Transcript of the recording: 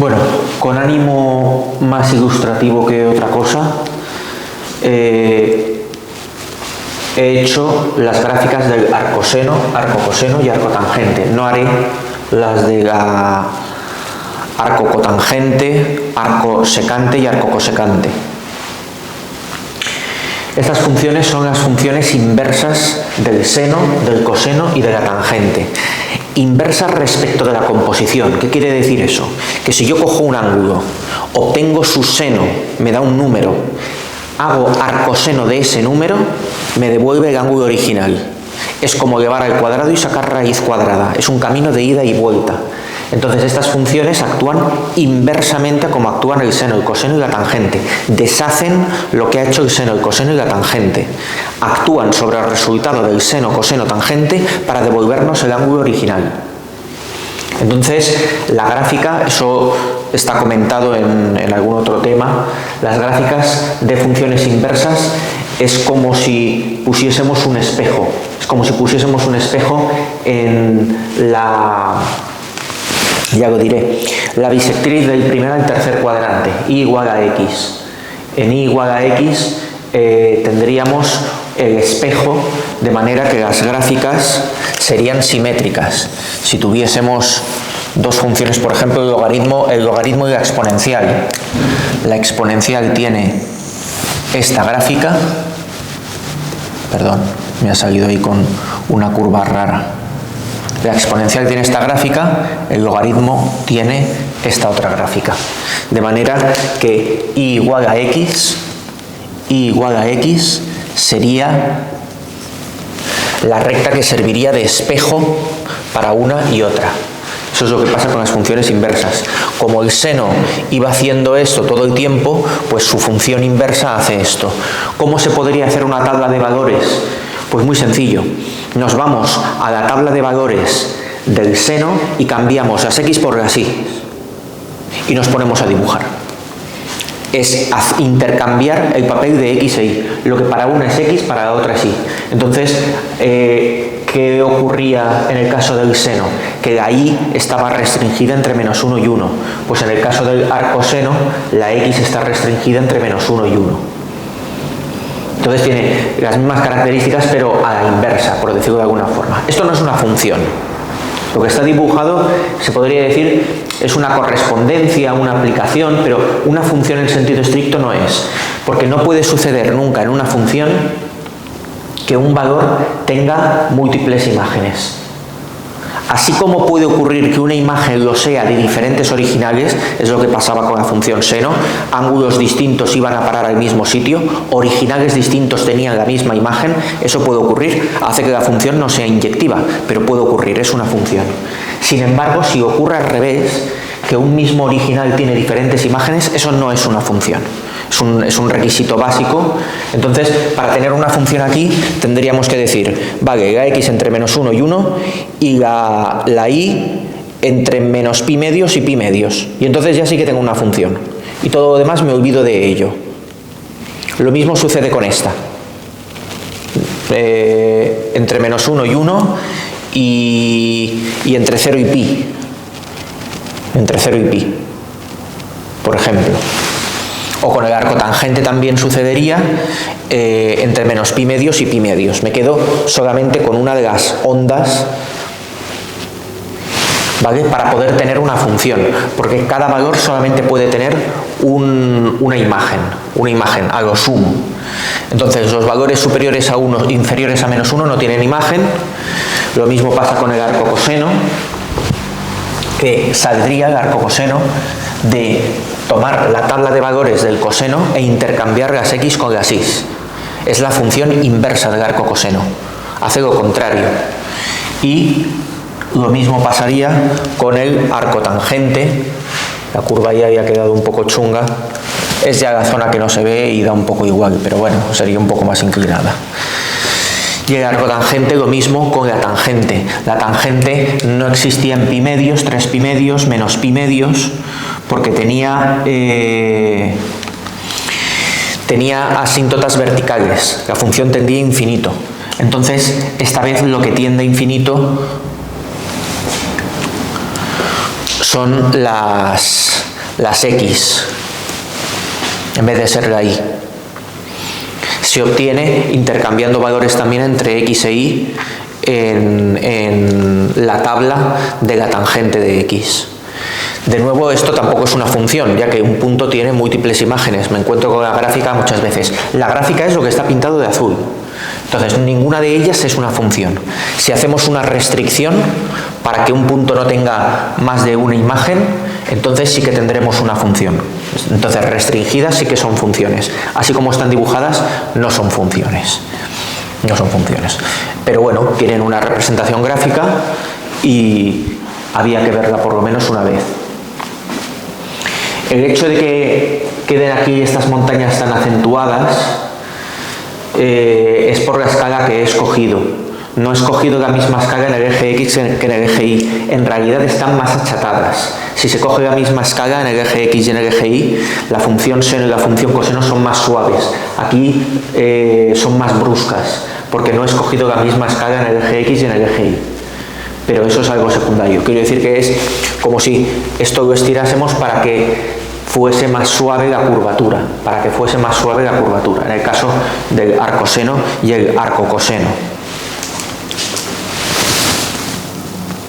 Bueno, con ánimo más ilustrativo que otra cosa, he hecho las gráficas del arcoseno, arcocoseno y arcotangente. No haré las de la arcocotangente, arcosecante y arcocosecante. Estas funciones son las funciones inversas del seno, del coseno y de la tangente. Inversas respecto de la composición. ¿Qué quiere decir eso? Que si yo cojo un ángulo, obtengo su seno, me da un número, hago arcoseno de ese número, me devuelve el ángulo original. Es como llevar al cuadrado y sacar raíz cuadrada. Es un camino de ida y vuelta. Entonces estas funciones actúan inversamente a como actúan el seno, el coseno y la tangente. Deshacen lo que ha hecho el seno, el coseno y la tangente. Actúan sobre el resultado del seno, coseno, tangente para devolvernos el ángulo original. Entonces la gráfica, eso está comentado en algún otro tema, las gráficas de funciones inversas es como si pusiésemos un espejo. Es como si pusiésemos un espejo en la... ya lo diré, la bisectriz del primer al tercer cuadrante, y igual a x. En y igual a x tendríamos el espejo, de manera que las gráficas serían simétricas. Si tuviésemos dos funciones, por ejemplo, el logaritmo y la exponencial. La exponencial tiene esta gráfica, perdón, me ha salido ahí con una curva rara. La exponencial tiene esta gráfica, el logaritmo tiene esta otra gráfica. De manera que y igual a x sería la recta que serviría de espejo para una y otra. Eso es lo que pasa con las funciones inversas. Como el seno iba haciendo esto todo el tiempo, pues su función inversa hace esto. ¿Cómo se podría hacer una tabla de valores? Pues muy sencillo. Nos vamos a la tabla de valores del seno y cambiamos las x por las y. Y nos ponemos a dibujar. Es intercambiar el papel de x e y. Lo que para una es x, para la otra es y. Entonces, ¿qué ocurría en el caso del seno? Que la y estaba restringida entre menos 1 y 1. Pues en el caso del arcoseno, la x está restringida entre menos 1 y 1. Entonces tiene las mismas características, pero a la inversa, por decirlo de alguna forma. Esto no es una función. Lo que está dibujado, se podría decir, es una correspondencia, una aplicación, pero una función en sentido estricto no es. Porque no puede suceder nunca en una función que un valor tenga múltiples imágenes. Así como puede ocurrir que una imagen lo sea de diferentes originales, es lo que pasaba con la función seno, ángulos distintos iban a parar al mismo sitio, originales distintos tenían la misma imagen, eso puede ocurrir, hace que la función no sea inyectiva, pero puede ocurrir, es una función. Sin embargo, si ocurre al revés, que un mismo original tiene diferentes imágenes, eso no es una función. Es un requisito básico. Entonces, para tener una función aquí, tendríamos que decir, vale, la x entre menos 1 y 1 y la y entre menos pi medios y pi medios. Y entonces ya sí que tengo una función. Y todo lo demás me olvido de ello. Lo mismo sucede con esta. Entre menos 1 y 1 y entre 0 y pi. Entre 0 y pi, por ejemplo. O con el arcotangente también sucedería entre menos pi medios y pi medios. Me quedo solamente con una de las ondas, ¿vale? Para poder tener una función, porque cada valor solamente puede tener una imagen a lo sumo. Entonces los valores superiores a 1, inferiores a menos 1 no tienen imagen. Lo mismo pasa con el arcocoseno, que saldría el arcocoseno de tomar la tabla de valores del coseno e intercambiar las x con las y. Es la función inversa del arcocoseno. Hace lo contrario. Y lo mismo pasaría con el arcotangente. La curva ya había quedado un poco chunga. Es ya la zona que no se ve y da un poco igual, pero bueno, sería un poco más inclinada. Y el arcotangente lo mismo con la tangente. La tangente no existía en pi medios, 3 pi medios, menos pi medios, porque tenía asíntotas verticales. La función tendía a infinito. Entonces, esta vez lo que tiende a infinito son las las X, en vez de ser la Y. Se obtiene intercambiando valores también entre X e Y en la tabla de la tangente de X. De nuevo, esto tampoco es una función, ya que un punto tiene múltiples imágenes. Me encuentro con la gráfica muchas veces. La gráfica es lo que está pintado de azul. Entonces, ninguna de ellas es una función. Si hacemos una restricción para que un punto no tenga más de una imagen, entonces sí que tendremos una función. Entonces, restringidas sí que son funciones. Así como están dibujadas, no son funciones. No son funciones. Pero bueno, tienen una representación gráfica y había que verla por lo menos una vez. El hecho de que queden aquí estas montañas tan acentuadas es por la escala que he escogido. No he escogido la misma escala en el eje X que en el eje Y. En realidad están más achatadas. Si se coge la misma escala en el eje X y en el eje Y, la función seno y la función coseno son más suaves. Aquí son más bruscas, porque no he escogido la misma escala en el eje X y en el eje Y. Pero eso es algo secundario. Quiero decir que es como si esto lo estirásemos para que fuese más suave la curvatura, en el caso del arco seno y el arco coseno.